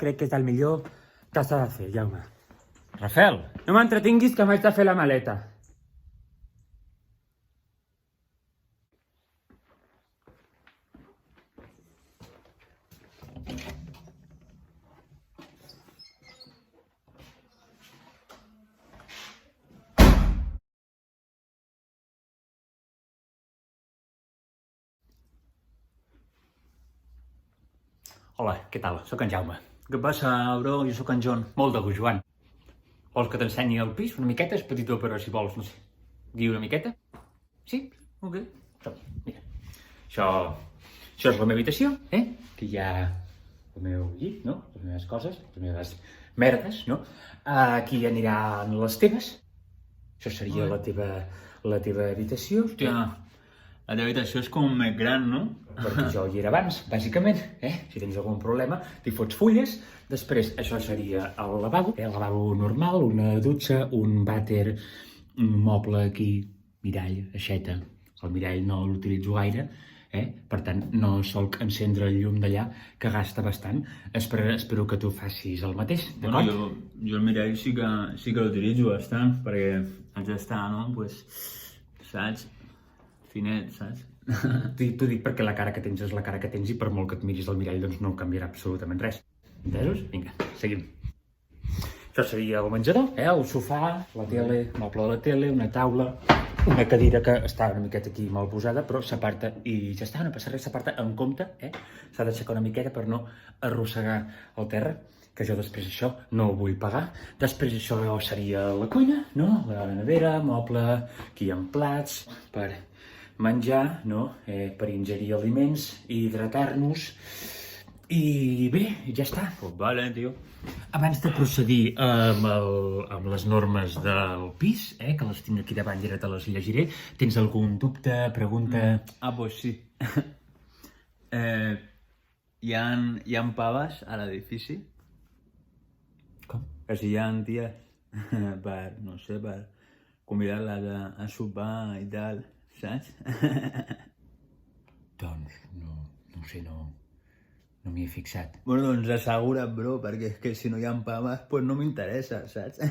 Crec que és el millor que s'ha de fer, Jaume. Rafael, No m'entretinguis que m'haig de fer la maleta. hola, què tal? Soc en Jaume. Què passa, bro? Jo sóc en John. Molt de gust, Joan. Vols que t'ensenyi el pis una miqueta? És petitó, però si vols, no sé, dir una miqueta? Sí? Ok. Mira, això és la meva habitació, que hi ha el meu llit, no? Les meves coses, les meves merdes, no? Aquí aniran les teves. Això seria la teva habitació. Hòstia, la teva habitació és com més gran, no? Perquè jo hi era abans, bàsicament, Si tens algun problema, t'hi fots fulles. Després, això seria el lavabo, el lavabo normal, una dutxa, un vàter, un moble aquí, mirall, aixeta. El mirall no l'utilitzo gaire, per tant, no solc encendre el llum d'allà, que gasta bastant. Espero que tu facis el mateix, d'acord? Bueno, jo el mirall sí que l'utilitzo bastant, perquè haig d'estar, no? Pues, saps? Finet, saps? T'ho dic perquè la cara que tens és la cara que tens i per molt que et miris al mirall doncs no canviarà absolutament res. Entesos? Vinga, seguim. Això seria el menjador, el sofà, la tele, moble de la tele, una taula, una cadira que està una miqueta aquí mal posada, però s'aparta i ja està, no passa res, s'aparta amb compte, S'ha d'aixecar una miqueta per no arrossegar el terra, que jo després això no ho vull pagar. Després això seria la cuina, no? La nevera, moble, aquí amb plats, per menjar, no? Per ingerir aliments, hidratar-nos, i bé, ja està. Pues vale, tio. Abans de procedir amb les normes del pis, que les tinc aquí davant i ara te les llegiré, tens algun dubte, pregunta? Pues sí. Hi ha paves a l'edifici? Com? Que si hi ha ties per, no sé, per convidar-les a sopar i tal, saps? Doncs no ho sé, no m'hi he fixat. Bueno, doncs assegura't, bro, perquè és que si no hi ha paves, pues no m'interessa, saps?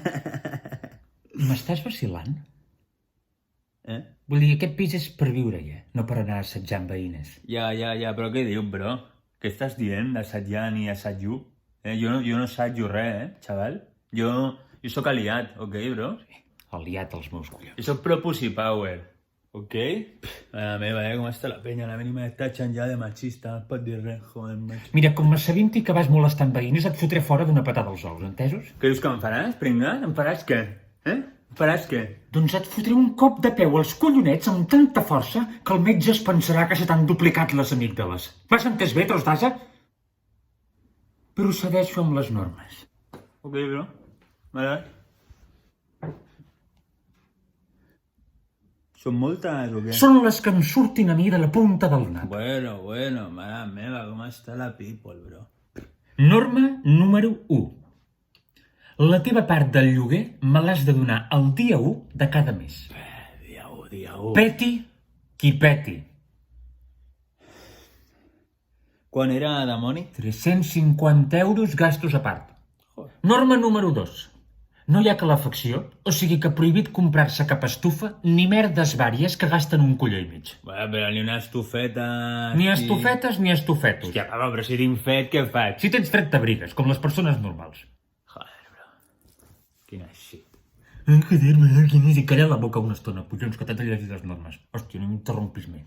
M'estàs vacilant? Eh? Vull dir, aquest pis és per viure-hi, no per anar assetjant veïnes. Ja, però què dius, bro? Què estàs dient d'assatjant i assajo? Jo no assajo res, xaval. Jo sóc aliat, ok, bro? Aliat als meus collons. Jo sóc pro Pussy Power, ok? La meva, com està la penya, la mínima tatxen ja de machista, no es pot dir res, joder, macho. Mira, com m'assavinti que vas molestant veïnes, et fotré fora d'una patada als ous, entesos? Què dius que em faràs, pringat? Em faràs què? Em faràs què? Doncs et fotré un cop de peu als collonets amb tanta força que el metge es pensarà que se t'han duplicat les amígdales. M'has entès bé, tros d'ase? Procedeixo amb les normes. Ok, bro. Vale. Són moltes o què? Són les que em surtin a mi de la punta del nap. Bueno, mare meva, com està la people, bro? Norma número 1. La teva part del lloguer me l'has de donar el dia 1 de cada mes. Dia 1. Peti qui peti. Quan era demoni? 350 euros gastos a part. Norma número 2. No hi ha calefacció, o sigui que prohibit comprar-se cap estufa ni merdes vàries que gasten un colló i mig. Bueno, però ni una estufeta... Ni estufetes ni estufetos. Hòstia, però si tinc fred, què faig? Si tens fred t'abrigues, com les persones normals. Joder, bro. Quina shit. Joder, quin és? I calla la boca una estona, collons, que t'he de llegir les normes. Hòstia, no m'interrompis més.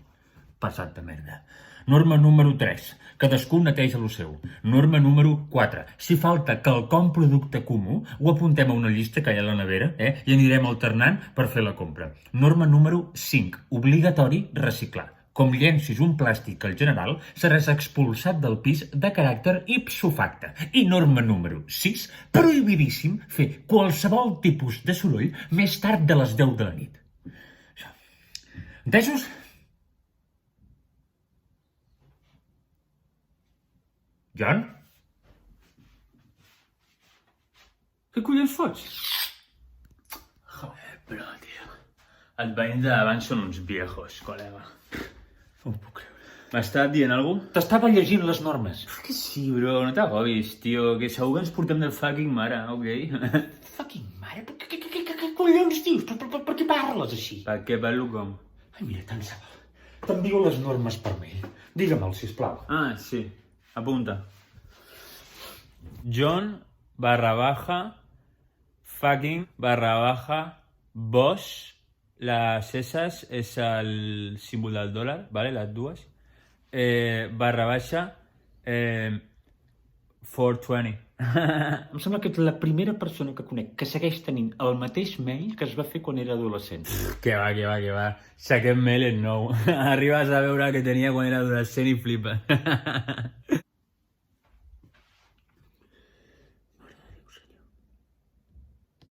Passat de merda. Norma número 3. Cadascú neteja el seu. Norma número 4. Si falta quelcom producte comú, ho apuntem a una llista que hi ha a la nevera, i anirem alternant per fer la compra. Norma número 5. Obligatori reciclar. Com llencis un plàstic al general, seràs expulsat del pis de caràcter ipso facto. I norma número 6. Prohibidíssim fer qualsevol tipus de soroll més tard de les 10 de la nit. Entesos? John? Què collons fots? Joder, però, tio. Els veïns de davant són uns viejos, col·lega. No ho puc creure. M'estàs dient alguna cosa? T'estava llegint les normes. Que sí, bro, no t'agobis, tio, que segur que ens portem del fucking mare, ok? Fucking mare, què collons dius? Per què parles així? Per què parlo com? Ai, mira, tant se val. T'envio les normes per mail. Digue-me'l, sisplau. Ah, sí, apunta. John _fucking _boss. Les S és el símbol del dòlar, vale? Les dues. _420. Em sembla que ets la primera persona que conec que segueix tenint el mateix mail que es va fer quan era adolescent. Que va. Si aquest mail és nou. Arribes a veure que tenia quan era adolescent i flipes.